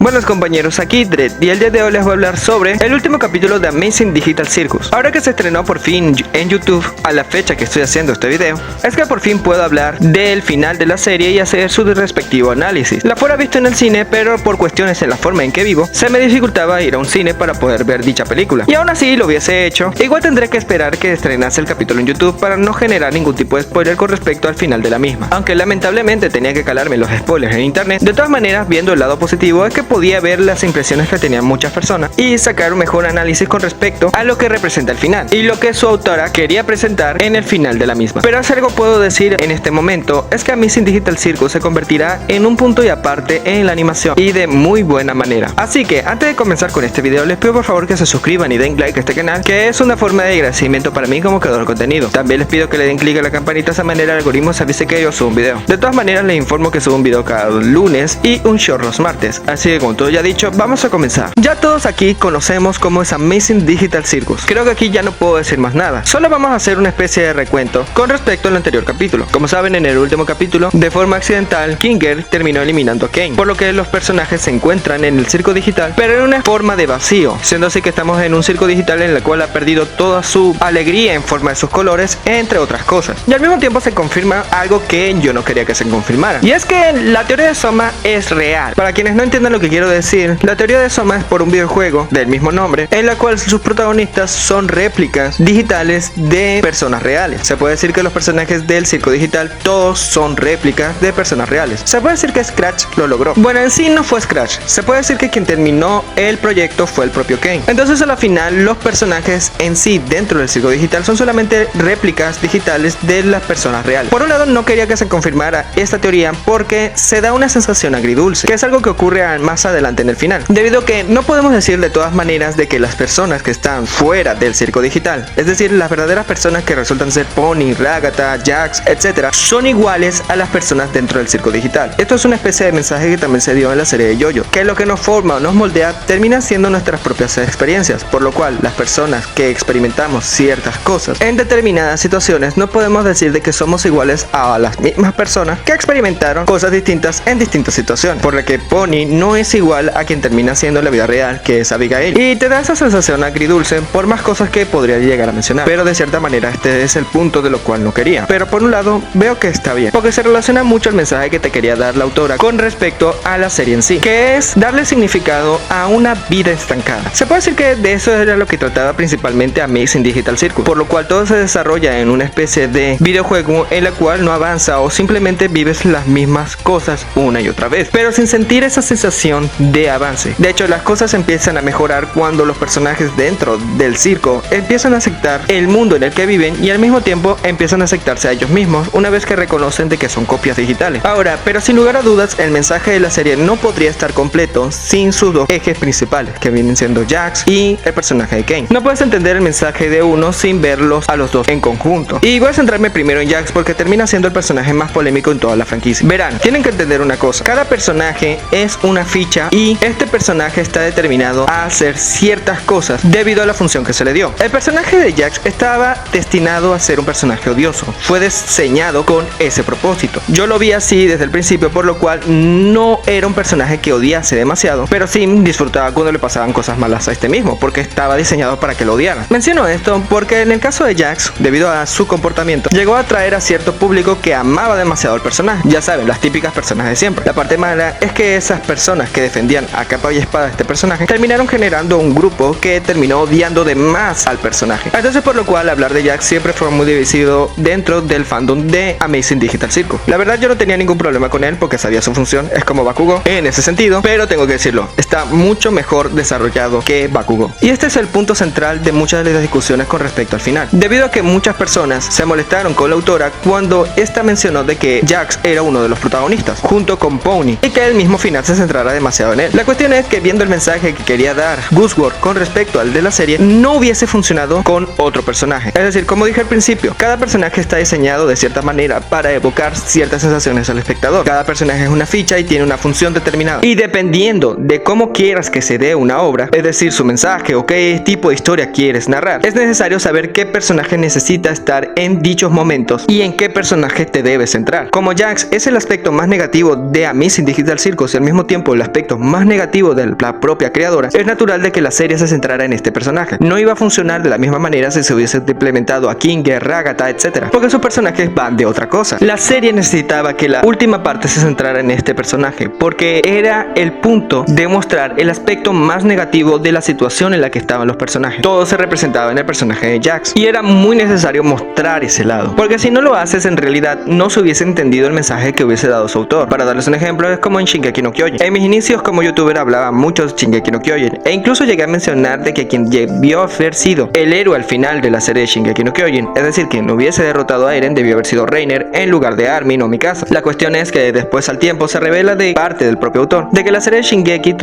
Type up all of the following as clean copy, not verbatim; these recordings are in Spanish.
Buenos compañeros, aquí Dread y el día de hoy les voy a hablar sobre el último capítulo de Amazing Digital Circus. Ahora que se estrenó por fin en YouTube a la fecha que estoy haciendo este video, es que por fin puedo hablar del final de la serie y hacer su respectivo análisis. La fuera visto en el cine, pero por cuestiones en la forma en que vivo, se me dificultaba ir a un cine para poder ver dicha película. Y aún así lo hubiese hecho, igual tendré que esperar que estrenase el capítulo en YouTube para no generar ningún tipo de spoiler con respecto al final de la misma. Aunque lamentablemente tenía que calarme los spoilers en internet, de todas maneras, viendo el lado positivo es que podía ver las impresiones que tenían muchas personas y sacar un mejor análisis con respecto a lo que representa el final y lo que su autora quería presentar en el final de la misma. Pero si algo puedo decir en este momento es que Amazing Digital Circus se convertirá en un punto y aparte en la animación y de muy buena manera. Así que antes de comenzar con este video les pido por favor que se suscriban y den like a este canal, que es una forma de agradecimiento para mí como creador de contenido. También les pido que le den click a la campanita, de esa manera el algoritmo se avise que yo subo un video. De todas maneras les informo que subo un video cada lunes y un short los martes, así que como todo ya dicho, vamos a comenzar. Ya todos aquí conocemos cómo es Amazing Digital Circus. Creo que aquí ya no puedo decir más nada. Solo vamos a hacer una especie de recuento con respecto al anterior capítulo. Como saben, en el último capítulo, de forma accidental, Kinger terminó eliminando a Kane, por lo que los personajes se encuentran en el circo digital, pero en una forma de vacío, siendo así que estamos en un circo digital en el cual ha perdido toda su alegría en forma de sus colores, entre otras cosas. Y al mismo tiempo se confirma algo que yo no quería que se confirmara, y es que la teoría de Soma es real. Para quienes no entiendan lo que quiero decir, la teoría de Soma es por un videojuego del mismo nombre, en la cual sus protagonistas son réplicas digitales de personas reales. Se puede decir que los personajes del circo digital todos son réplicas de personas reales. Se puede decir que Scratch lo logró. Bueno, en sí no fue Scratch. Se puede decir que quien terminó el proyecto fue el propio Kane. Entonces a la final los personajes en sí dentro del circo digital son solamente réplicas digitales de las personas reales. Por un lado no quería que se confirmara esta teoría porque se da una sensación agridulce, que es algo que ocurre más adelante en el final, debido a que no podemos decir de todas maneras de que las personas que están fuera del circo digital, es decir, las verdaderas personas que resultan ser Pony, Ragatha, Jax, etc., son iguales a las personas dentro del circo digital. Esto es una especie de mensaje que también se dio en la serie de JoJo, que lo que nos forma o nos moldea termina siendo nuestras propias experiencias, por lo cual las personas que experimentamos ciertas cosas en determinadas situaciones no podemos decir de que somos iguales a las mismas personas que experimentaron cosas distintas en distintas situaciones, por lo que Pony no es igual a quien termina siendo en la vida real, que es Abigail, y te da esa sensación agridulce por más cosas que podría llegar a mencionar, pero de cierta manera este es el punto de lo cual no quería. Pero por un lado veo que está bien, porque se relaciona mucho el mensaje que te quería dar la autora con respecto a la serie en sí, que es darle significado a una vida estancada. Se puede decir que de eso era lo que trataba principalmente Amazing Digital Circus, por lo cual todo se desarrolla en una especie de videojuego en la cual no avanza o simplemente vives las mismas cosas una y otra vez, pero sin sentir esa sensación de avance. De hecho, las cosas empiezan a mejorar cuando los personajes dentro del circo empiezan a aceptar el mundo en el que viven y al mismo tiempo empiezan a aceptarse a ellos mismos una vez que reconocen de que son copias digitales. Ahora, pero sin lugar a dudas, el mensaje de la serie no podría estar completo sin sus dos ejes principales, que vienen siendo Jax y el personaje de Kane. No puedes entender el mensaje de uno sin verlos a los dos en conjunto. Y voy a centrarme primero en Jax porque termina siendo el personaje más polémico en toda la franquicia. Verán, tienen que entender una cosa: cada personaje es una ficha y este personaje está determinado a hacer ciertas cosas debido a la función que se le dio. El personaje de Jax estaba destinado a ser un personaje odioso, fue diseñado con ese propósito. Yo lo vi así desde el principio, por lo cual no era un personaje que odiase demasiado, pero sí disfrutaba cuando le pasaban cosas malas a este mismo, porque estaba diseñado para que lo odiaran. Menciono esto porque en el caso de Jax, debido a su comportamiento, llegó a atraer a cierto público que amaba demasiado al personaje. Ya saben, las típicas personas de siempre. La parte mala es que esas personas que defendían a capa y espada a este personaje terminaron generando un grupo que terminó odiando de más al personaje. Entonces, por lo cual hablar de Jax siempre fue muy divisivo dentro del fandom de Amazing Digital Circus. La verdad, yo no tenía ningún problema con él porque sabía su función, es como Bakugo en ese sentido, pero tengo que decirlo, está mucho mejor desarrollado que Bakugo. Y este es el punto central de muchas de las discusiones con respecto al final, debido a que muchas personas se molestaron con la autora cuando esta mencionó de que Jax era uno de los protagonistas junto con Pony y que el mismo final se centrara demasiado en él. La cuestión es que viendo el mensaje que quería dar Gooseworth con respecto al de la serie, no hubiese funcionado con otro personaje. Es decir, como dije al principio, cada personaje está diseñado de cierta manera para evocar ciertas sensaciones al espectador. Cada personaje es una ficha y tiene una función determinada, y dependiendo de cómo quieras que se dé una obra, es decir, su mensaje o qué tipo de historia quieres narrar, es necesario saber qué personaje necesita estar en dichos momentos y en qué personaje te debes centrar. Como Jax es el aspecto más negativo de Amazing Digital Circus y al mismo tiempo el aspectos más negativos de la propia creadora, es natural de que la serie se centrara en este personaje. No iba a funcionar de la misma manera si se hubiese implementado a Kinger, Agatha, etc. Porque sus personajes van de otra cosa. La serie necesitaba que la última parte se centrara en este personaje, porque era el punto de mostrar el aspecto más negativo de la situación en la que estaban los personajes. Todo se representaba en el personaje de Jax, y era muy necesario mostrar ese lado, porque si no lo haces, en realidad no se hubiese entendido el mensaje que hubiese dado su autor. Para darles un ejemplo, es como en Shingeki no Kyojin. En mis inicios como youtuber hablaba mucho de Shingeki no Kyojin, e incluso llegué a mencionar de que quien debió haber sido el héroe al final de la serie de Shingeki no Kyojin, es decir, quien hubiese derrotado a Eren, debió haber sido Reiner en lugar de Armin o Mikasa. La cuestión es que después al tiempo se revela de parte del propio autor de que la serie de Shingeki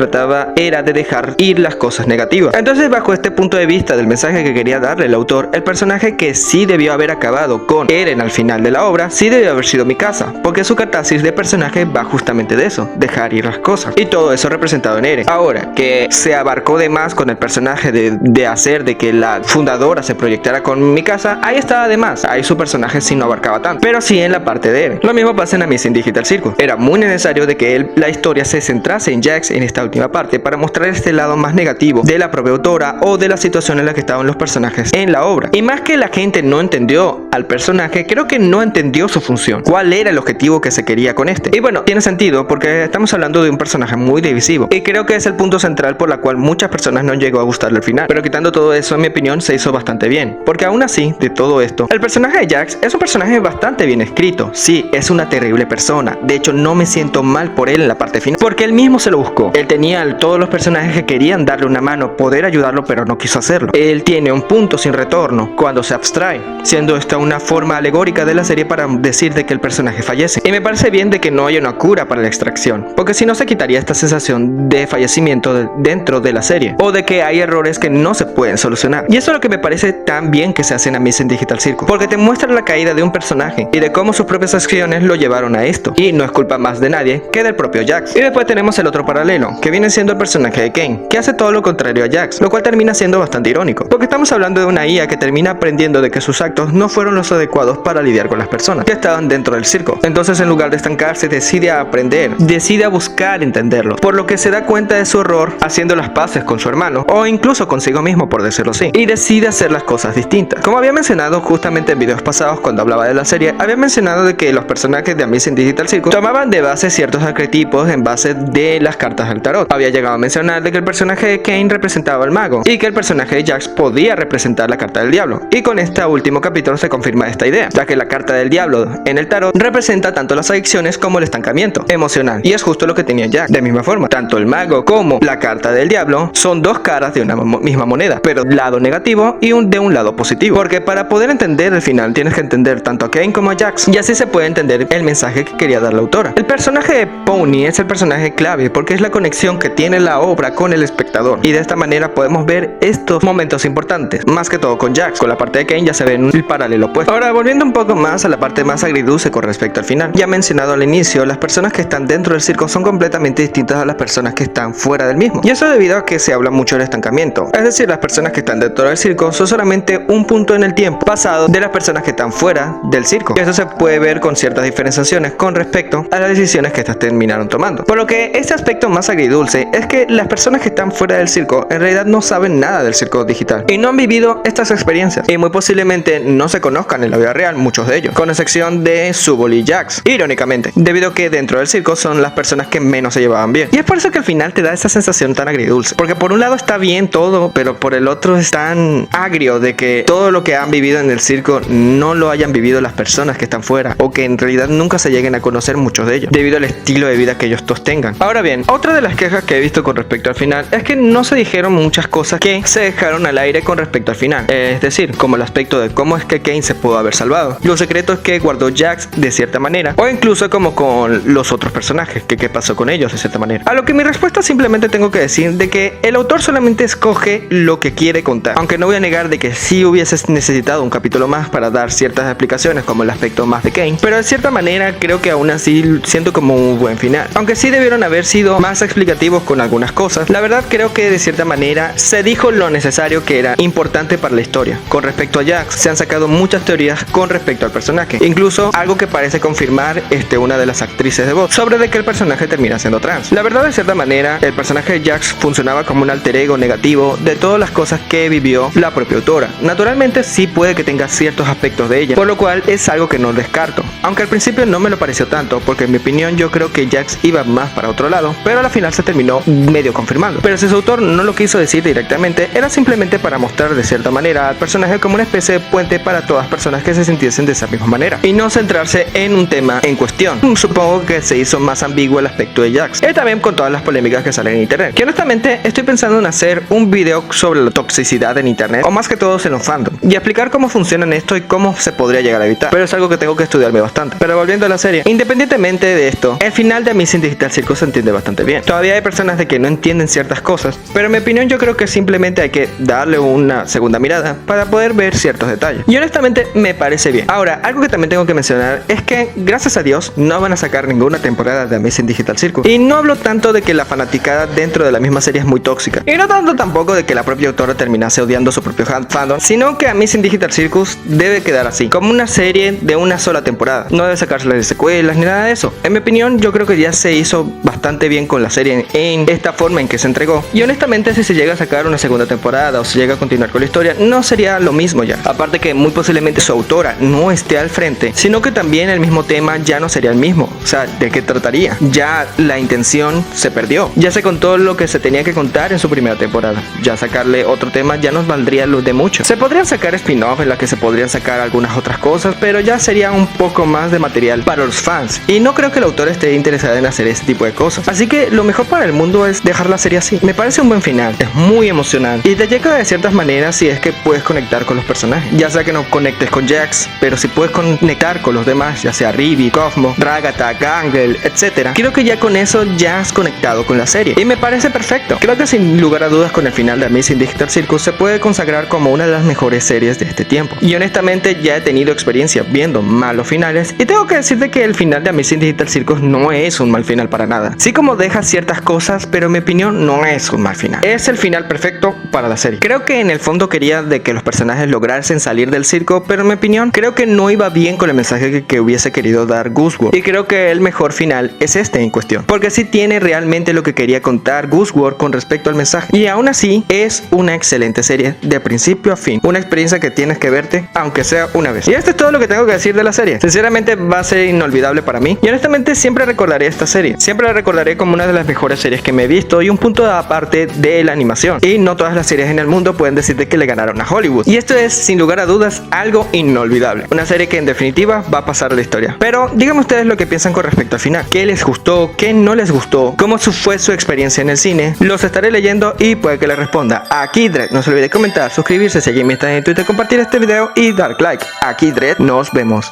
era de dejar ir las cosas negativas. Entonces, bajo este punto de vista del mensaje que quería darle el autor, el personaje que sí debió haber acabado con Eren al final de la obra, sí debió haber sido Mikasa, porque su catarsis de personaje va justamente de eso, dejar ir las cosas, y todo eso representado en Eren. Ahora, que se abarcó de más con el personaje de hacer de que la fundadora se proyectara con Mikasa, ahí estaba de más, ahí su personaje sí no abarcaba tanto, pero sí en la parte de Eren. Lo mismo pasa en Amazing Digital Circus. Era muy necesario de que la historia se centrase en Jax en esta última parte para mostrar este lado más negativo de la propia autora o de la situación en la que estaban los personajes en la obra. Y más que la gente no entendió al personaje, creo que no entendió su función, cuál era el objetivo que se quería con este. Y bueno, tiene sentido porque estamos hablando de un personaje muy divisivo, y creo que es el punto central por la cual muchas personas no llegó a gustarle al final. Pero quitando todo eso, en mi opinión, se hizo bastante bien, porque aún así, de todo esto, el personaje de Jax es un personaje bastante bien escrito. Sí, es una terrible persona, de hecho no me siento mal por él en la parte final, porque él mismo se lo buscó. Él tenía todos los personajes que querían darle una mano, poder ayudarlo, pero no quiso hacerlo. Él tiene un punto sin retorno cuando se abstrae, siendo esta una forma alegórica de la serie para decir de que el personaje fallece. Y me parece bien de que no haya una cura para la extracción, porque si no se quitaría esta sensación de fallecimiento dentro de la serie, o de que hay errores que no se pueden solucionar. Y eso es lo que me parece tan bien que se hace en Amazing Digital Circus, porque te muestra la caída de un personaje y de cómo sus propias acciones lo llevaron a esto, y no es culpa más de nadie que del propio Jax. Y después tenemos el otro paralelo, que viene siendo el personaje de Kain, que hace todo lo contrario a Jax, lo cual termina siendo bastante irónico, porque estamos hablando de una IA que termina aprendiendo de que sus actos no fueron los adecuados para lidiar con las personas que estaban dentro del circo. Entonces, en lugar de estancarse, decide a aprender, decide a buscar entenderlo, por lo que se da cuenta de su error haciendo las paces con su hermano, o incluso consigo mismo, por decirlo así, y decide hacer las cosas distintas. Como había mencionado justamente en videos pasados cuando hablaba de la serie, había mencionado de que los personajes de Amazing Digital Circus tomaban de base ciertos arquetipos en base de las cartas del tarot. Había llegado a mencionar de que el personaje de Kain representaba al mago, y que el personaje de Jax podía representar la carta del diablo, y con este último capítulo se confirma esta idea, ya que la carta del diablo en el tarot representa tanto las adicciones como el estancamiento emocional, y es justo lo que tenía Jax. De misma forma, tanto el mago como la carta del diablo son dos caras de una misma moneda, pero lado negativo y de un lado positivo, porque para poder entender el final tienes que entender tanto a Kain como a Jax, y así se puede entender el mensaje que quería dar la autora. El personaje de Pony es el personaje clave porque es la conexión que tiene la obra con el espectador, y de esta manera podemos ver estos momentos importantes, más que todo con Jax. Con la parte de Kain ya se ve en un paralelo opuesto. Ahora, volviendo un poco más a la parte más agridulce con respecto al final, ya mencionado al inicio, las personas que están dentro del circo son completamente distintas a las personas que están fuera del mismo, y eso debido a que se habla mucho del estancamiento, es decir, las personas que están dentro del circo son solamente un punto en el tiempo pasado de las personas que están fuera del circo, y eso se puede ver con ciertas diferenciaciones con respecto a las decisiones que estas terminaron tomando. Por lo que este aspecto más agridulce es que las personas que están fuera del circo en realidad no saben nada del circo digital y no han vivido estas experiencias, y muy posiblemente no se conozcan en la vida real muchos de ellos, con excepción de Subol y Jax, irónicamente, debido a que dentro del circo son las personas que menos se llevaban bien. Y es por eso que al final te da esa sensación tan agridulce, porque por un lado está bien todo, pero por el otro es tan agrio de que todo lo que han vivido en el circo no lo hayan vivido las personas que están fuera, o que en realidad nunca se lleguen a conocer muchos de ellos, debido al estilo de vida que ellos todos tengan. Ahora bien, otra de las quejas que he visto con respecto al final es que no se dijeron muchas cosas que se dejaron al aire con respecto al final, es decir, como el aspecto de cómo es que Kain se pudo haber salvado, los secretos que guardó Jax de cierta manera, o incluso como con los otros personajes, que qué pasó con ellos de cierta manera. A lo que mi respuesta simplemente tengo que decir de que el autor solamente escoge lo que quiere contar, aunque no voy a negar de que sí hubieses necesitado un capítulo más para dar ciertas explicaciones como el aspecto más de Kain, pero de cierta manera creo que aún así siento como un buen final, aunque sí debieron haber sido más explicativos con algunas cosas. La verdad creo que de cierta manera se dijo lo necesario que era importante para la historia. Con respecto a Jax, se han sacado muchas teorías con respecto al personaje, incluso algo que parece confirmar una de las actrices de voz sobre de que el personaje termina siendo trans. fans. La verdad, de cierta manera, el personaje de Jax funcionaba como un alter ego negativo de todas las cosas que vivió la propia autora. Naturalmente sí puede que tenga ciertos aspectos de ella, por lo cual es algo que no descarto, aunque al principio no me lo pareció tanto, porque en mi opinión yo creo que Jax iba más para otro lado, pero a la final se terminó medio confirmando. Pero si su autor no lo quiso decir directamente, era simplemente para mostrar de cierta manera al personaje como una especie de puente para todas personas que se sintiesen de esa misma manera, y no centrarse en un tema en cuestión. Supongo que se hizo más ambiguo el aspecto de Jax, y también con todas las polémicas que salen en internet, que honestamente estoy pensando en hacer un video sobre la toxicidad en internet, o más que todo en los fandom, y explicar cómo funcionan esto y cómo se podría llegar a evitar, pero es algo que tengo que estudiarme bastante. Pero volviendo a la serie, independientemente de esto, el final de Amazing Digital Circus se entiende bastante bien. Todavía hay personas de que no entienden ciertas cosas, pero en mi opinión yo creo que simplemente hay que darle una segunda mirada para poder ver ciertos detalles, y honestamente me parece bien. Ahora, algo que también tengo que mencionar es que gracias a Dios no van a sacar ninguna temporada de Amazing Digital Circus, y no hablo tanto de que la fanaticada dentro de la misma serie es muy tóxica, y no tanto tampoco de que la propia autora terminase odiando su propio fandom, sino que Amazing Digital Circus debe quedar así, como una serie de una sola temporada. No debe sacársela de secuelas ni nada de eso. En mi opinión, yo creo que ya se hizo bastante bien con la serie en esta forma en que se entregó, y honestamente si se llega a sacar una segunda temporada o se llega a continuar con la historia, no sería lo mismo ya. Aparte que muy posiblemente su autora no esté al frente, sino que también el mismo tema ya no sería el mismo. O sea, ¿de qué trataría? Ya la intención se perdió. Ya se contó lo que se tenía que contar en su primera temporada. Ya sacarle otro tema ya nos valdría luz de mucho. Se podrían sacar spin-off en la que se podrían sacar algunas otras cosas, pero ya sería un poco más de material para los fans, y no creo que el autor esté interesado en hacer ese tipo de cosas. Así que lo mejor para el mundo es dejar la serie así. Me parece un buen final, es muy emocionante y te llega de ciertas maneras si es que puedes conectar con los personajes. Ya sea que no conectes con Jax, pero si puedes conectar con los demás, ya sea Rivi, Cosmo, Ragata, Gangle, etcétera, creo que ya con eso ya has conectado con la serie y me parece perfecto. Creo que sin lugar a dudas con el final de Amazing Digital Circus se puede consagrar como una de las mejores series de este tiempo, y honestamente ya he tenido experiencia viendo malos finales y tengo que decirte que el final de Amazing Digital Circus no es un mal final para nada. Sí, como deja ciertas cosas, pero en mi opinión no es un mal final. Es el final perfecto para la serie. Creo que en el fondo quería de que los personajes lograsen salir del circo, pero en mi opinión creo que no iba bien con el mensaje que hubiese querido dar Gooseworld, y creo que el mejor final es este en cuestión, porque sí tiene realmente lo que quería contar Gooseworld con respecto al mensaje, y aún así es una excelente serie de principio a fin, una experiencia que tienes que verte aunque sea una vez. Y esto es todo lo que tengo que decir de la serie. Sinceramente va a ser inolvidable para mí, y honestamente siempre recordaré esta serie, siempre la recordaré como una de las mejores series que me he visto y un punto aparte de la animación, y no todas las series en el mundo pueden decirte que le ganaron a Hollywood, y esto es sin lugar a dudas algo inolvidable, una serie que en definitiva va a pasar a la historia. Pero díganme ustedes lo que piensan con respecto al final, qué les gustó, qué no les gustó, cómo fue su experiencia en el cine. Los estaré leyendo y puede que les responda aquí Dread. No se olvide comentar, suscribirse, seguirme en Twitter, compartir este video y dar like. Aquí Dread, nos vemos.